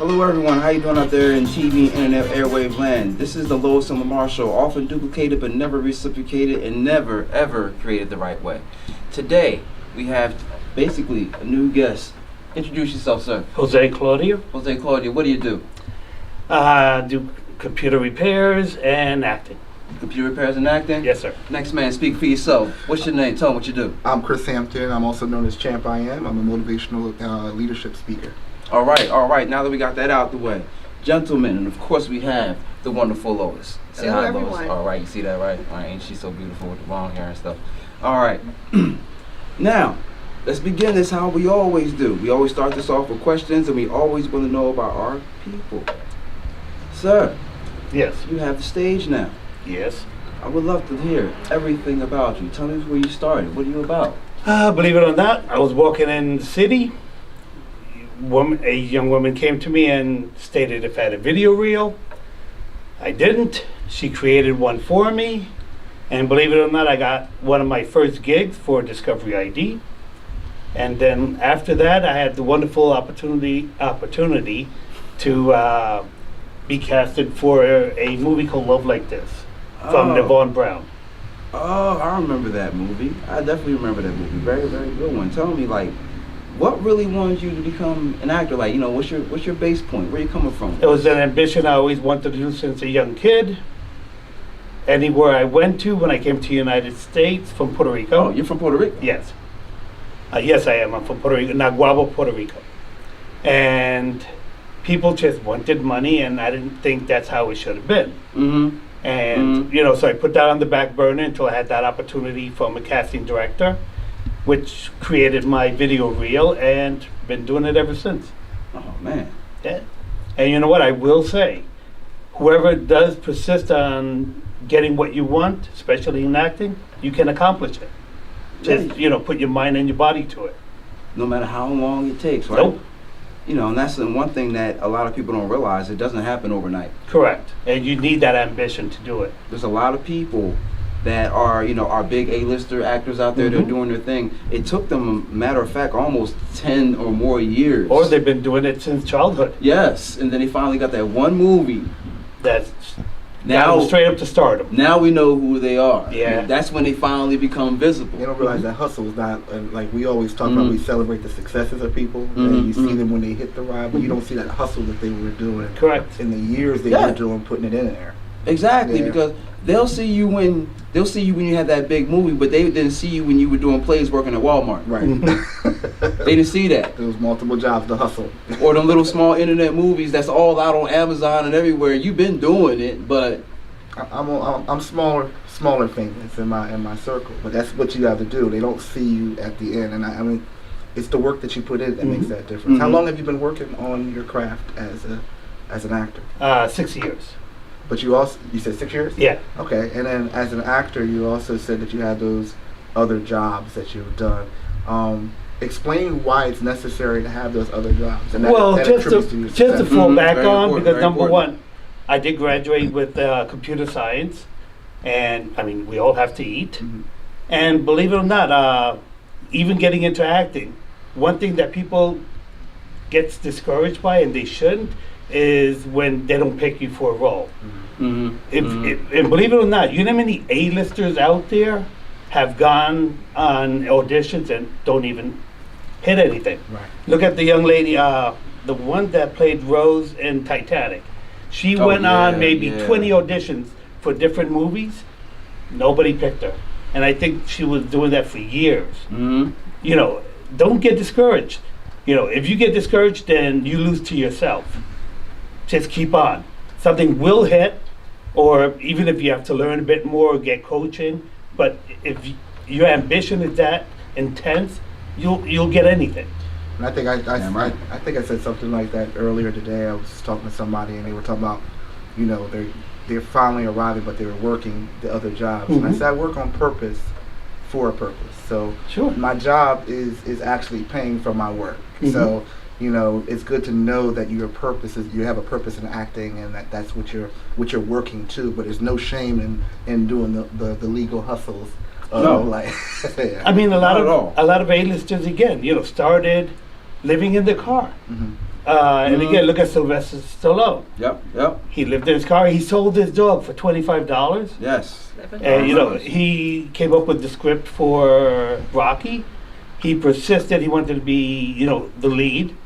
Hello everyone, how you doing out there in TV and internet airwave land? This is the Lois and Lamar Show, often duplicated but never reciprocated and never ever created the right way. Today, we have basically a new guest. Introduce yourself, sir. Jose Claudio. Jose Claudio, what do you do? Do computer repairs and acting. Computer repairs and acting? Yes, sir. Next man, speak for yourself. What's your name? Tell them what you do. I'm Chris Hampton. I'm also known as Champ I Am. I'm a motivational leadership speaker. All right. Now that we got that out the way. Gentlemen, and of course we have the wonderful Lois. Say Hello, hi, everyone. Lois. All right, you see that, right? All right, ain't she so beautiful with the long hair and stuff? All right. Now, let's begin this how we always do. We always start this off with questions, and we always want to know about our people. Sir, Yes. you have the stage now. Yes. I would love to hear everything about you. Tell me where you started. What are you about? Believe it or not, I was walking in the city. A young woman came to me and stated if I had a video reel. I didn't. She created one for me. And believe it or not, I got one of my first gigs for Discovery ID. And then after that, I had the wonderful opportunity to be casted for a movie called Love Like This from Oh. Yvonne Brown. Oh, I remember that movie. I definitely remember that movie. Very, very good one. Tell me, like, what really wanted you to become an actor? Like, you know, what's your base point? Where you coming from? It was an ambition I always wanted to do since a young kid. Anywhere I went to when I came to the United States from Puerto Rico. Oh, you're from Puerto Rico? Yes. Yes, I am. I'm from Puerto Rico, Naguabo, Puerto Rico. And people just wanted money, and I didn't think that's how it should have been. Mm-hmm. And, you know, so I put that on the back burner until I had that opportunity from a casting director, which created my video reel, and been doing it ever since. Oh, man. Yeah. And you know what? I will say, whoever does persist on getting what you want, especially in acting, you can accomplish it. Just, you know, put your mind and your body to it. No matter how long it takes, right? Nope. You know, and that's the one thing that a lot of people don't realize. It doesn't happen overnight. Correct. And you need that ambition to do it. There's a lot of people that are, you know, our big A-lister actors out there. They're doing their thing. It took them, matter of fact, almost 10 or more years. Or they've been doing it since childhood. Yes, and then they finally got that one movie. That's Now, straight up to stardom. now we know who they are. Yeah. And that's when they finally become visible. You don't realize that hustle is not, like we always talk about, we celebrate the successes of people, and you see them when they hit the ride, but you don't see that hustle that they were doing Correct. in the years they Yeah. were doing, putting it in there. Exactly, Yeah. because they'll see you when you had that big movie, but they didn't see you when you were doing plays working at Walmart. Right. They didn't see that. There was multiple jobs to hustle. Or them little small internet movies that's all out on Amazon and everywhere. You've been doing it, but I'm smaller fingers in my circle, but that's what you have to do. They don't see you at the end, and I mean, it's the work that you put in that makes that difference. How long have you been working on your craft as an actor? 6 years. But you said 6 years? Yeah. Okay, and then as an actor, you also said that you had those other jobs that you've done. Explain why it's necessary to have those other jobs. And Well, that just attributes your to success. fall back Very on, important, because very number important. one, I did graduate with computer science, and I mean, we all have to eat. And believe it or not, even getting into acting, one thing that people gets discouraged by, and they shouldn't, is when they don't pick you for a role. And believe it or not, you know how many A-listers out there have gone on auditions and don't even hit anything. Right. Look at the young lady, the one that played Rose in Titanic. She went on maybe 20 auditions for different movies. Nobody picked her. And I think she was doing that for years. You know, don't get discouraged. You know, if you get discouraged, then you lose to yourself. Just keep on. Something will hit, or even if you have to learn a bit more, get coaching. But if your ambition is that intense, you'll get anything. And I think I think I said something like that earlier today. I was talking to somebody, and they were talking about, you know, they're finally arriving, but they were working the other jobs. And I said I work on purpose for a purpose. So my job is actually paying for my work. So you know, it's good to know that your purpose is, you have a purpose in acting, and that's what you're working to. But there's no shame in doing the legal hustles. No. Like, I mean, a lot Not at all. of A-listers, again, you know, started living in the car. And again, look at Sylvester Stallone. Yep. He lived in his car. He sold his dog for $25. Yes. And he came up with the script for Rocky. He persisted. He wanted to be, the lead.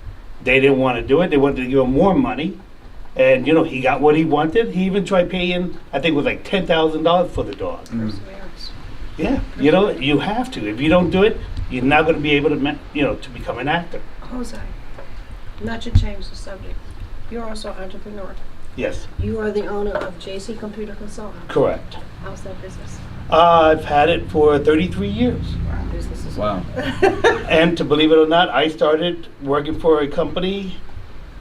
They didn't want to do it. They wanted to give him more money. And, he got what he wanted. He even tried paying, I think it was like $10,000 for the dog. Yeah, you have to. If you don't do it, you're not going to be able to, to become an actor. Jose, not to change the subject, you're also an entrepreneur. Yes. You are the owner of JC Computer Consulting. Correct. How's that business? I've had it for 33 years. Business is Wow. And to believe it or not, I started working for a company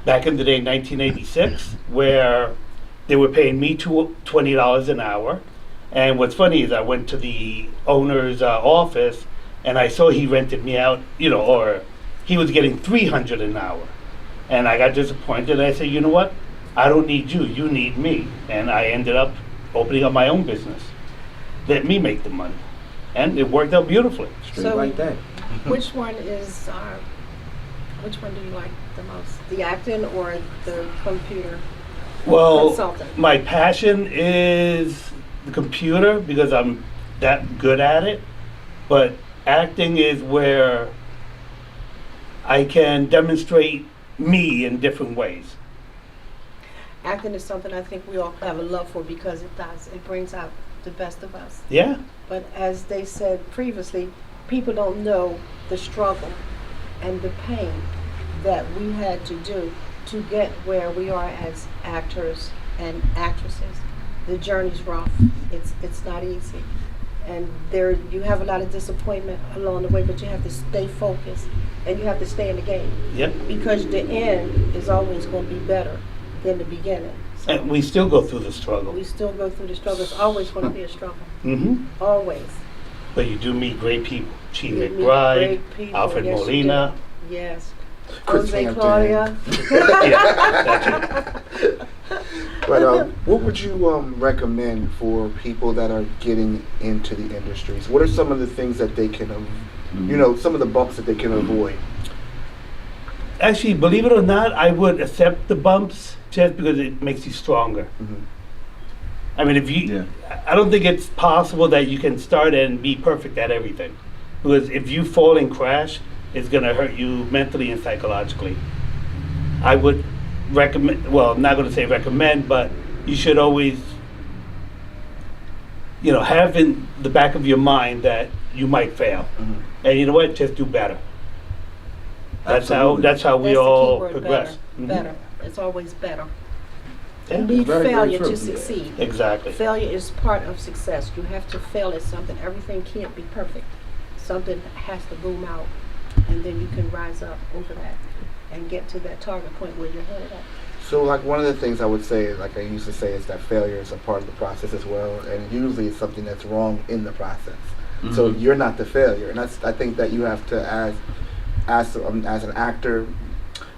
back in the day, 1986, where they were paying me $20 an hour. And what's funny is I went to the owner's office and I saw he rented me out, or he was getting $300 an hour. And I got disappointed. And I said, you know what? I don't need you. You need me. And I ended up opening up my own business. Let me make the money. And it worked out beautifully. Straight like that. Which one do you like the most? The acting or the computer consultant? My passion is the computer because I'm that good at it. But acting is where I can demonstrate me in different ways. Acting is something I think we all have a love for because it brings out the best of us. Yeah. But as they said previously, people don't know the struggle and the pain that we had to do to get where we are as actors and actresses. The journey's rough. It's not easy. And you have a lot of disappointment along the way, but you have to stay focused and you have to stay in the game. Yep. Because the end is always going to be better than the beginning. So And we still go through the struggle. we still go through the struggle. It's always going to be a struggle. Mm-hmm. Always. But you do meet great people. Chi You meet McBride, great people. Alfred Yes, you Molina. do. Yes. Chris Jose Hampton. Claudio. Yeah, that's it. But what would you recommend for people that are getting into the industries? What are some of the things that they can, some of the bumps that they can avoid? Actually, believe it or not, I would accept the bumps just because it makes you stronger. Mm-hmm. I mean, I don't think it's possible that you can start and be perfect at everything. Because if you fall and crash, it's going to hurt you mentally and psychologically. I would recommend, well, I'm not going to say recommend, but you should always, have in the back of your mind that you might fail. Mm-hmm. And you know what? Just do better. That's how we That's the all key word, progress. Better. Better. It's always better. Yeah, You need very, very failure true. to succeed. exactly. Failure is part of success. You have to fail at something. Everything can't be perfect. Something has to boom out, and then you can rise up over that and get to that target point where you're headed at. So, like, one of the things I would say, like I used to say, is that failure is a part of the process as well, and usually it's something that's wrong in the process. Mm-hmm. So you're not the failure, and I think that you have to, as an actor,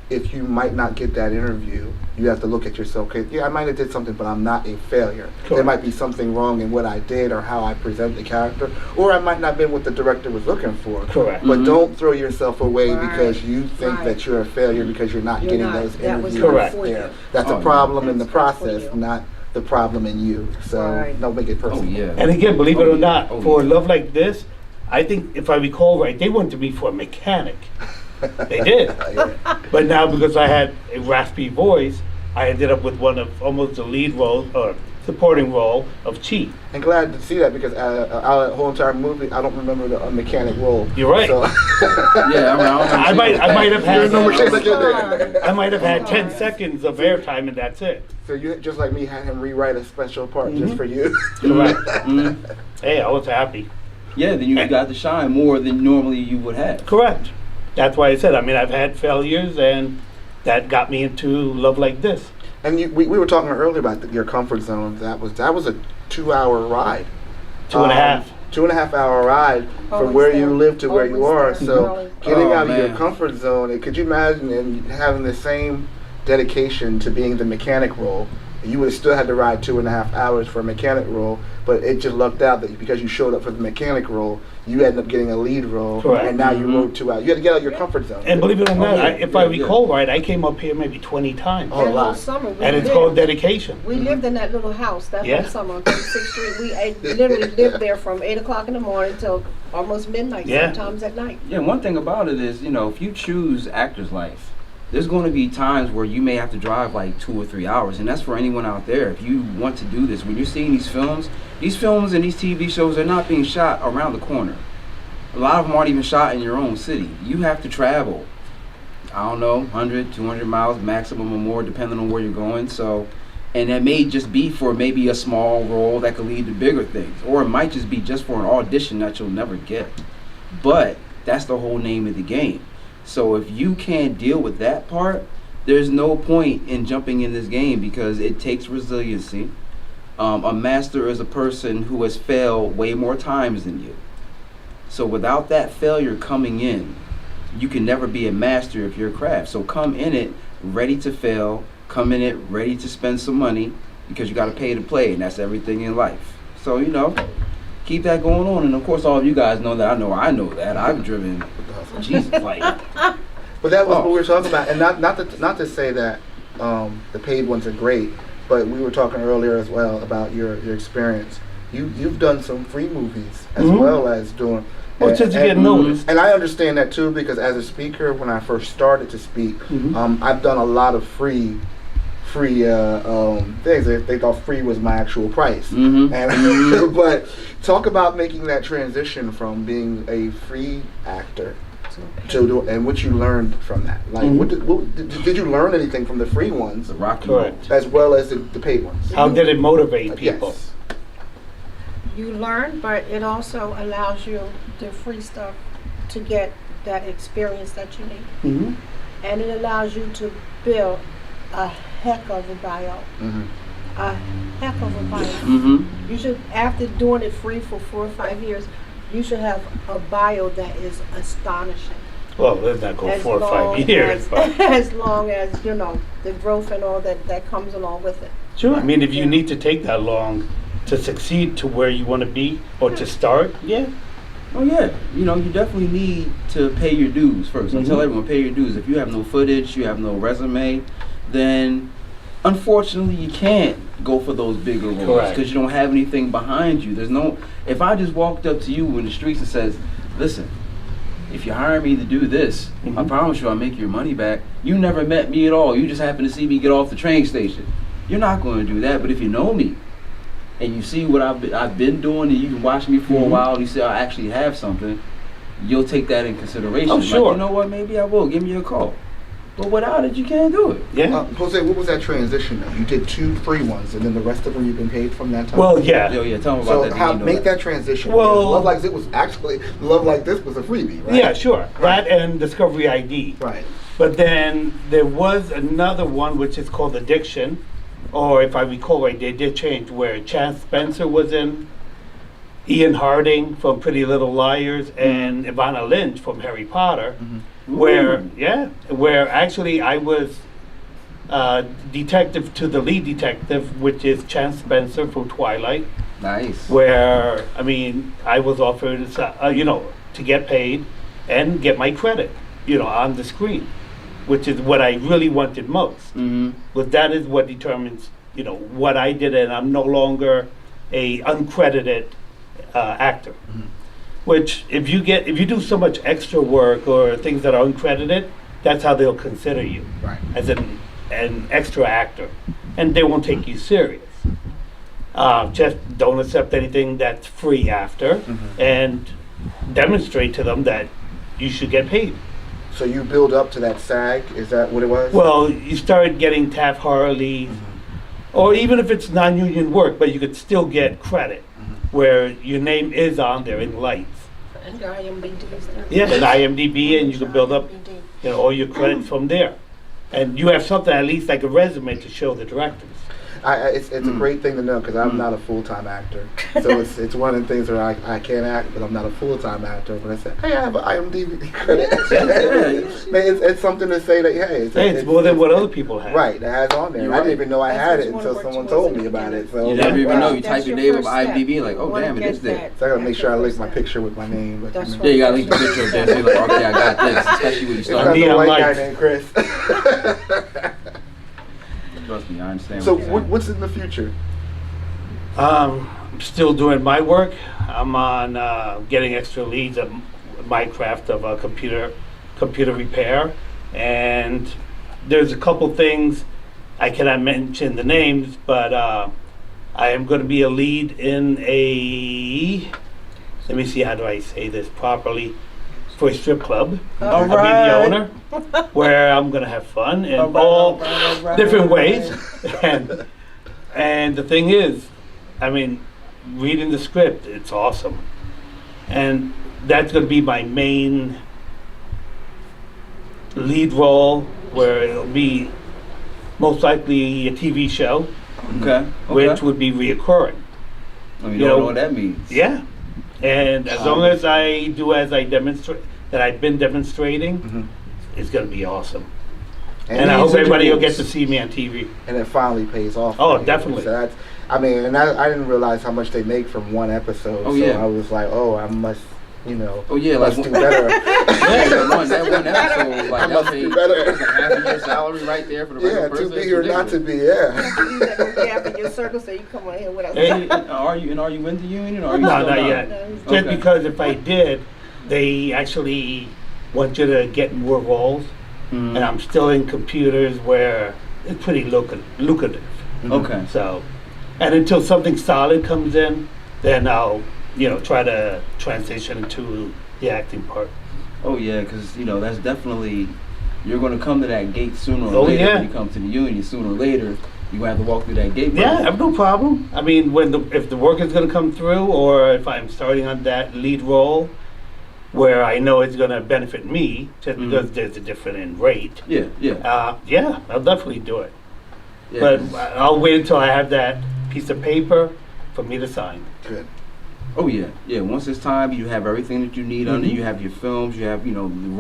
if you might not get that interview, you have to look at yourself. Okay, yeah, I might have did something, but I'm not a failure. Correct. There might be something wrong in what I did or how I present the character, or I might not have been what the director was looking for. Correct. But Mhm. don't throw yourself away Right. because you think Right. that you're a failure because you're not You're getting not. those That was interviews not Correct. for there. you. That's Oh, a problem in the That's not for process, you. not the problem in you. So Right. don't make it Oh personal. yeah. And again, believe it or not, Oh, for yeah. Love Like This, I think if I recall right, they wanted me for a mechanic. They did. Yeah. But now because I had a raspy voice, I ended up with one of almost the lead role or supporting role of Chi. And glad to see that because our whole entire movie, I don't remember the mechanic role. You're right. So Yeah, I might have had no mechanic in there. I might have had 10 seconds of airtime and that's it. So you just like me had him rewrite a special part Mhm. just for you. Correct. Mhm. Hey, I was happy. Yeah, then you got to shine more than normally you would have. Correct. That's why I said, I mean, I've had failures and that got me into Love Like This. And we were talking earlier about your comfort zone. That was a 2-hour ride. 2.5. 2.5 hour ride from Always where there. you live to where you are. Always there. So Always. getting Oh, out of your man. comfort zone, and could you imagine and having the same dedication to being the mechanic role You would have still had to ride 2.5 hours for a mechanic role, but it just lucked out that because you showed up for the mechanic role, you ended up getting a lead role, Correct. and now you rode 2 hours. You had to get out of your comfort zone. And believe it or not, yeah, if I yeah. recall right, I came up here maybe 20 times. Oh, That wow. whole summer, we And it's lived- called dedication. We lived in that little house that Yeah. whole summer on 36th Street. We literally lived there from 8 o'clock in the morning till almost midnight, Yeah. sometimes at night. Yeah, one thing about it is, if you choose actor's life, there's going to be times where you may have to drive like 2 or 3 hours, and that's for anyone out there. If you want to do this, when you're seeing these films and these TV shows are not being shot around the corner. A lot of them aren't even shot in your own city. You have to travel, I don't know, 100, 200 miles maximum or more, depending on where you're going. So, and that may just be for maybe a small role that could lead to bigger things, or it might just be just for an audition that you'll never get. But that's the whole name of the game. So if you can't deal with that part, there's no point in jumping in this game because it takes resiliency. A master is a person who has failed way more times than you. So without that failure coming in, you can never be a master of your craft. So come in it ready to fail, come in it ready to spend some money because you got to pay to play, and that's everything in life. So, keep that going on. And of course, all of you guys know that. I know that. I've driven, Jesus, like. But that was what we were talking about, and not to say that the paid ones are great, but we were talking earlier as well about your experience. You've done some free movies as well as doing. Well, just to get noticed. And I understand that too, because as a speaker, when I first started to speak, I've done a lot of free things. They thought free was my actual price. And but talk about making that transition from being a free actor and what you learned from that. Like, what did you learn anything from the free ones, The Rocky Correct. as well as the paid ones? How did it motivate people? Yes. You learn, but it also allows you the free stuff to get that experience that you need. And it allows you to build a heck of a bio. A heck of a bio. You should, after doing it free for 4 or 5 years, you should have a bio that is astonishing. Well, let's not go As 4 or 5 long years. as- But As long as, the growth and all that comes along with it. sure. I mean, if you need to take that long to succeed to where you want to be or to start, yeah. Oh yeah, you definitely need to pay your dues first. I tell everyone, pay your dues. If you have no footage, you have no resume, then unfortunately you can't go for those bigger roles Correct. because you don't have anything behind you. If I just walked up to you in the streets and says, listen, if you hire me to do this, I promise you I'll make your money back. You never met me at all. You just happened to see me get off the train station. You're not going to do that. But if you know me, and you see what I've been doing, and you can watch me for a while, and you say I actually have something, you'll take that in consideration. Oh, sure. Like, you know what? Maybe I will. Give me a call. But without it, you can't do it. Yeah. Jose, what was that transition? You did 2 free ones, and then the rest of them you've been paid from that time. Well, yeah. Yeah. Tell me about So that. how make that transition? Well- Because Love Like This was actually Love Like This was a freebie, right? Yeah, sure. That and Discovery ID. Right. But then there was another one which is called Addiction, or if I recall right, they did change where Chance Spencer was in, Ian Harding from Pretty Little Liars, and Ivana Lynch from Harry Potter, where actually I was detective to the lead detective, which is Chance Spencer from Twilight, Nice. where, I mean, I was offered, to get paid and get my credit, on the screen, which is what I really wanted most. But that is what determines, what I did, and I'm no longer a uncredited actor. Which, if you do so much extra work or things that are uncredited, that's how they'll consider you, Right. as an extra actor, and they won't take you serious. Just don't accept anything that's free after, and demonstrate to them that you should get paid. So you build up to that SAG? Is that what it was? Well, you start getting Taft Harley, or even if it's non-union work, but you could still get credit, where your name is on there in lights. And IMDb stuff. Yeah, and IMDb, and you can build up, all your credits from there. And you have something, at least like a resume, to show the directors. It's a great thing to know because I'm not a full-time actor. So it's one of the things where I can't act, but I'm not a full-time actor. But I say, hey, I have an IMDb credit. Man, it's something to say that, hey, it's more than what other people have. Right, that has on there. You're I didn't right. even know I had it That's what until you wanna someone work told towards me in the about it. beginning. So You never even know. You That's type your your name of first step. IMDb, like, You oh wanna damn, it get is there. that. I gotta make That's sure I your link first my step. picture with my name. But That's you know. Yeah, you gotta link the picture up there, so you're like, okay, I got this. Especially when you It's start. not the Neon white guy lights. named Chris. Trust me, I understand. So what you're saying. what's in the future? I'm still doing my work. I'm on getting extra leads at my craft of computer repair, and there's a couple things I cannot mention the names, but I am going to be a lead in a. Let me see, how do I say this properly? For a strip club. I'll be the owner, where I'm going to have fun in all different ways. And the thing is, I mean, reading the script, it's awesome. And that's going to be my main lead role, where it'll be most likely a TV show, Okay. which would be reoccurring. I mean, you you don't know, know what that means. Yeah. And as long as I do as I demonstrate, that I've been demonstrating, Mm-hmm. it's going to be awesome. And I hope everybody will get to see me on TV. And it finally pays off. Oh, for you. definitely. So that's, I mean, and I didn't realize how much they make from one episode. Oh, so yeah. I was like, oh, I must, you know, Oh yeah, like must do better. yeah, that one episode, like I must do better. That's a half a year salary right there for the regular Yeah, person. too big or not to be, yeah. You got no gap in your circle, so you come on here with us. Hey, are you in the union or are you No, still not not? yet. No, Just Okay. because if I did, they actually want you to get more roles, Mhm. and I'm still in computers where it's pretty lucrative. Okay. So, and until something solid comes in, then I'll, try to transition into the acting part. Oh yeah, because that's definitely, you're going to come to that gate sooner or Oh, later. yeah. When you come to the union, sooner or later, you're going to have to walk through that gate. Yeah, I have no problem. I mean, if the work is going to come through, or if I'm starting on that lead role, where I know it's going to benefit me, just because there's a difference in rate. Yeah, yeah. Yeah, I'll definitely do it. Yeah, But 'cause- I'll wait until I have that piece of paper for me to sign. Good. oh yeah, yeah. Once it's time, you have everything that you need under. Mhm. You have your films, you have the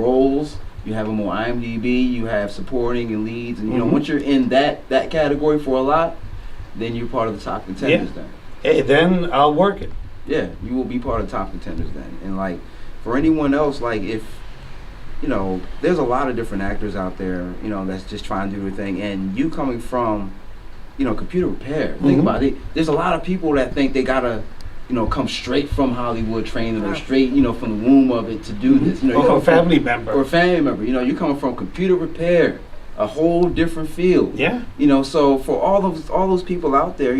roles, you have them on IMDb, you have supporting and leads, and Mhm. once you're in that category for a lot, then you're part of the top contenders. Then Hey, then I'll work it. yeah, you will be part of the top contenders then. And like for anyone else, like if there's a lot of different actors out there, that's just trying to do their thing, and you coming from computer repair, think Mhm. about it. There's a lot of people that think they gotta come straight from Hollywood training or straight from the womb of it to do this. You Or come a from- family member. or a family member. You're coming from computer repair, a whole different field. Yeah. So for all those people out there,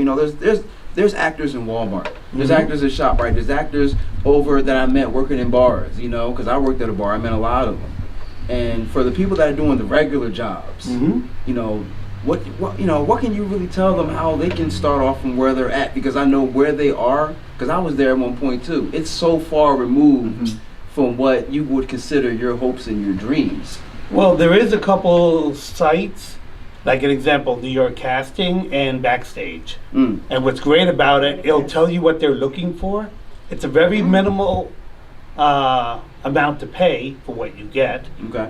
there's actors in Walmart. There's Mhm. actors in ShopRite. There's actors over that I met working in bars. Because I worked at a bar. I met a lot of them. And for the people that are doing the regular jobs, Mhm. what can you really tell them how they can start off from where they're at? Because I know where they are. Because I was there at one point too. It's so far removed from what you would consider your hopes and your dreams. Well, there is a couple sites, like an example, New York Casting and Backstage. Mm. And what's great about it, it'll tell you what they're looking for. It's a very minimal amount to pay for what you get. Okay.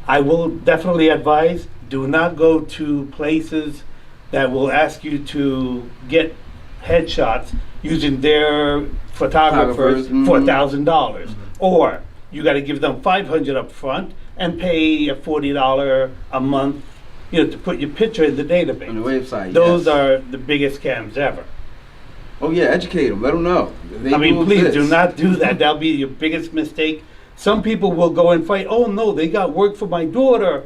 I will definitely advise, do not go to places that will ask you to get headshots using their photographers Photographers, for mhm. $1,000. Or you got to give them $500 up front and pay a $40 a month, to put your picture in the database. On the website. Those yes. are the biggest scams ever. Oh yeah, educate them. Let them know. They I mean, do please do exist. not do that. That'll be your biggest mistake. Some people will go and fight. Oh no, they got work for my daughter.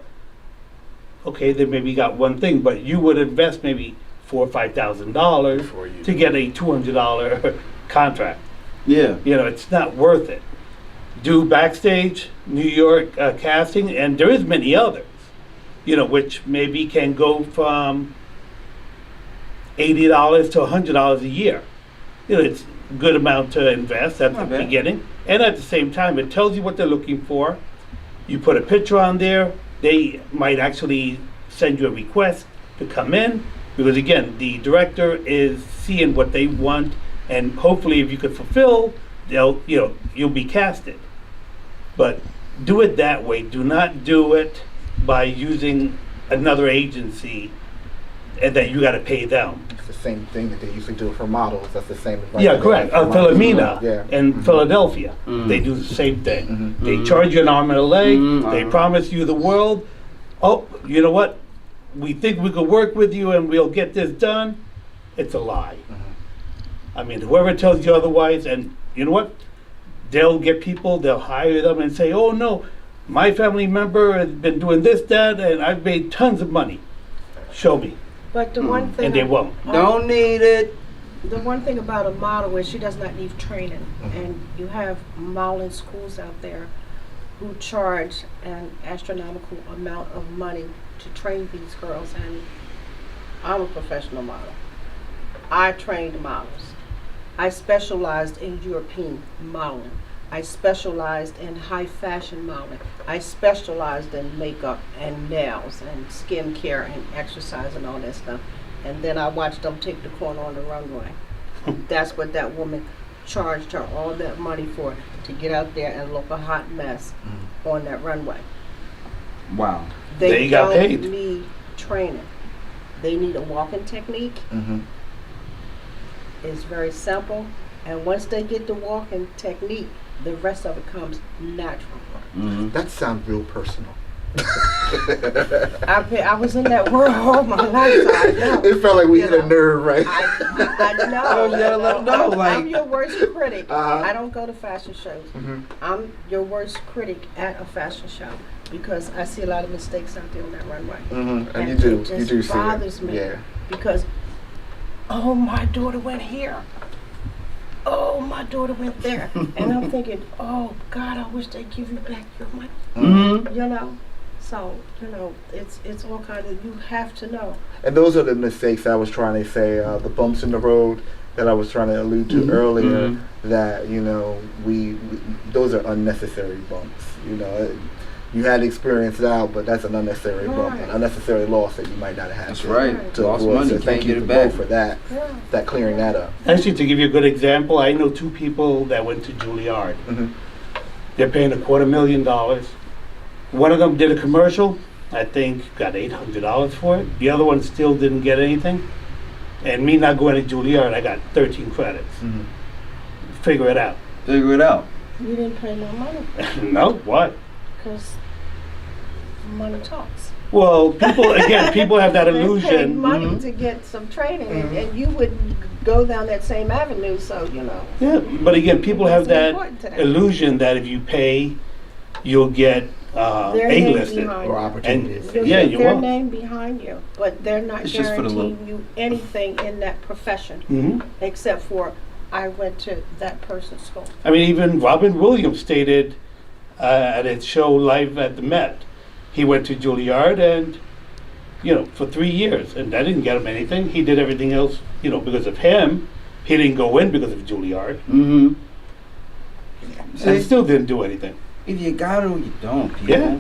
Okay, they maybe got one thing, but you would invest maybe $4,000 or $5,000 to get a $200 contract. Yeah. It's not worth it. Do Backstage, New York Casting, and there is many others. Which maybe can go from $80 to $100 a year. It's a good amount to invest at the Not bad. beginning. And at the same time, it tells you what they're looking for. You put a picture on there. They might actually send you a request to come in. Because again, the director is seeing what they want, and hopefully if you could fulfill, you'll be casted. But do it that way. Do not do it by using another agency and that you got to pay them. It's the same thing that they usually do for models. That's the same advice. Yeah, correct. Philomena Yeah. in Philadelphia, they do the same thing. Mhm. They charge you an arm and a leg. They promise you the world. Oh, you know what? We think we could work with you and we'll get this done. It's a lie. I mean, whoever tells you otherwise, and you know what? They'll get people, they'll hire them and say, oh no, my family member has been doing this, that, and I've made tons of money. Show me. But the one thing. And they won't. Don't need it. The one thing about a model is she does not need training. And you have modeling schools out there who charge an astronomical amount of money to train these girls. And I'm a professional model. I trained models. I specialized in European modeling. I specialized in high fashion modeling. I specialized in makeup and nails and skin care and exercise and all that stuff. And then I watched them take the corner on the runway. That's what that woman charged her all that money for, to get out there and look a hot mess on that runway. Wow. They got don't paid. need training. They need a walking technique. It's very simple. And once they get the walking technique, the rest of it comes natural. That sounds real personal. I was in that world all my life, so I know. It felt like we hit a nerve, right? I know. Oh, you gotta let 'em know, I'm your worst critic. Uh-huh. I don't go to fashion shows. I'm your worst critic at a fashion show because I see a lot of mistakes out there on that runway. And you do. It You just do see bothers it. me Yeah. because, oh, my daughter went here. Oh, my daughter went there. And I'm thinking, oh, God, I wish they'd give you back your money. You know? So, it's all kind of, you have to know. And those are the mistakes I was trying to say, the bumps in the road that I was trying to allude to earlier, that, we those are unnecessary bumps. You had experienced it out, but that's an unnecessary bump, an unnecessary loss that you might not have. That's right. To Lost avoid. money, So can't thank get you it to back. both for that, that clearing that up. Actually, to give you a good example, I know two people that went to Juilliard. They're paying $250,000. One of them did a commercial, I think got $800 for it. The other one still didn't get anything. And me not going to Juilliard, I got 13 credits. Figure it out. Figure it out. You didn't pay no money No, what? because money talks. Well, people have that They paid illusion. money to get some training, and you would go down that same avenue, so, Yeah, but again, people have That's that important to them. illusion that if you pay, you'll get Their name A-listed. behind Or you. opportunities. You'll Yeah, get you their will. name behind you, but they're not It's just for the guaranteeing you anything in that profession, except for, I went to that person's school. I mean, even Robin Williams stated at his show live at the Met, he went to Juilliard and, for 3 years, and that didn't get him anything. He did everything else, because of him. He didn't go in because of Juilliard. And he still didn't do anything. If you got it or you don't, people. Yeah.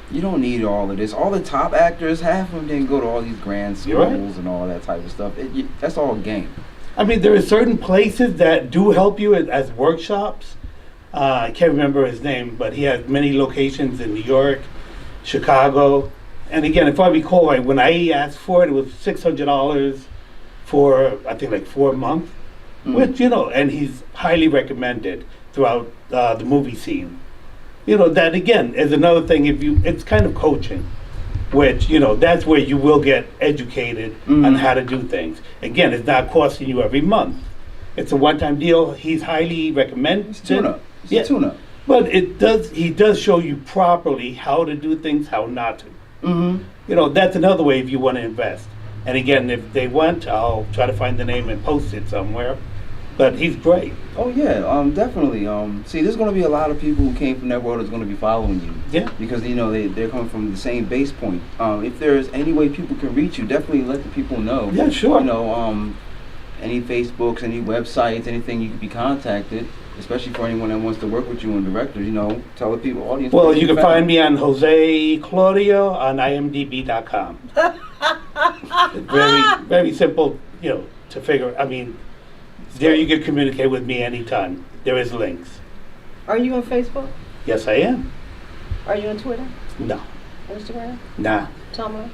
You don't need all of this. All the top actors, half of them didn't go to all these grand You're right. schools and all that type of stuff. That's all game. I mean, there are certain places that do help you as workshops. I can't remember his name, but he has many locations in New York, Chicago. And again, if I recall right, when I asked for it, it was $600 for, I think, like 4 months. Which, and he's highly recommended throughout the movie scene. That again is another thing. It's kind of coaching, which that's where you will get educated on how to do things. Again, it's not costing you every month. It's a one-time deal. He's highly recommended. It's tune-up. It's Yeah. a tune-up. But he does show you properly how to do things, how not to. That's another way if you want to invest. And again, if they want, I'll try to find the name and post it somewhere. But he's great. Oh yeah, definitely. See, there's going to be a lot of people who came from that world that's going to be following you. Yeah. Because they're coming from the same base point. If there's any way people can reach you, definitely let the people know. Yeah, sure. Any Facebooks, any websites, anything you can be contacted. Especially for anyone that wants to work with you and directors, tell the people, audience. Well, you can find me on Jose Claudio on imdb.com. It's very simple, to figure. I mean, there you can communicate with me anytime. There is links. Are you on Facebook? Yes, I am. Are you on Twitter? No. Instagram? Nah. Tumblr?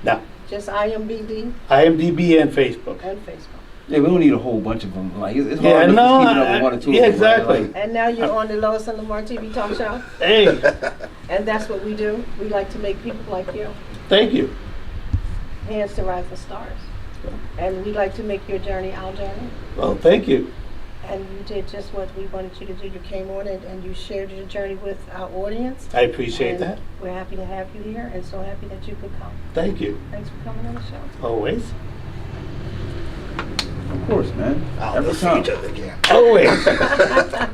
No. Just IMBD IMDb and Facebook. and Facebook. Yeah, we don't need a whole bunch of them. Like it's Yeah, hard to no, keep it up with one or two. yeah, of them, right? exactly. Like, And now you're on the Lois and Lamar TV talk show. Hey, And that's what we do. We like to make people like you thank you. hands to rising stars. And we like to make your journey our journey. Well, thank you. And you did just what we wanted you to do. You came on and you shared your journey with our audience. I appreciate And that. we're happy to have you here and so happy that you could come. Thank you. Thanks for coming on the show. Always. of course, man. I'll Every see time. each other again. Always.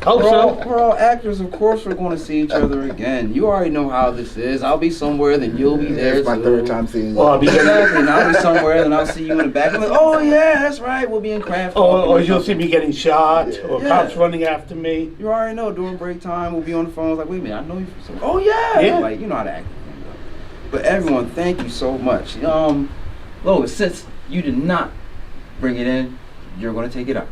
Hope so. We're all actors, of course. We're going to see each other again. You already know how this is. I'll be somewhere, then you'll be there. It's my too. third time seeing you. Well, I'll be Exactly. And I'll be somewhere, and I'll see you in the back. I'm like, oh yeah, that's right. We'll be in craft. Or you'll see me getting shot, or Yeah. cops running after me. You already know. During break time, we'll be on the phone. Like, wait a minute, I know you from somewhere. Oh yeah. Yeah. Like, you know how to act. But everyone, thank you so much. Lois, since you did not bring it in, you're going to take it up.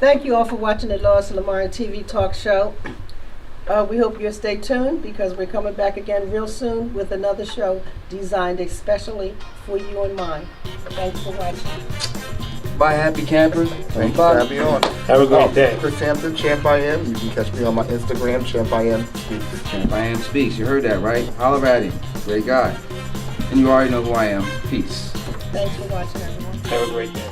Thank you all for watching the Lois and Lamar TV talk show. We hope you'll stay tuned because we're coming back again real soon with another show designed especially for you and mine. Thanks for watching. Bye, happy campers. Thanks for having me on. Have a great day. Chris Hampton, Champ I Am. You can catch me on my Instagram, Champ I Am Speaks. Champ I Am Speaks. You heard that, right? Holler at him. Great guy. And you already know who I am. Peace. Thanks for watching, everyone. Have a great day.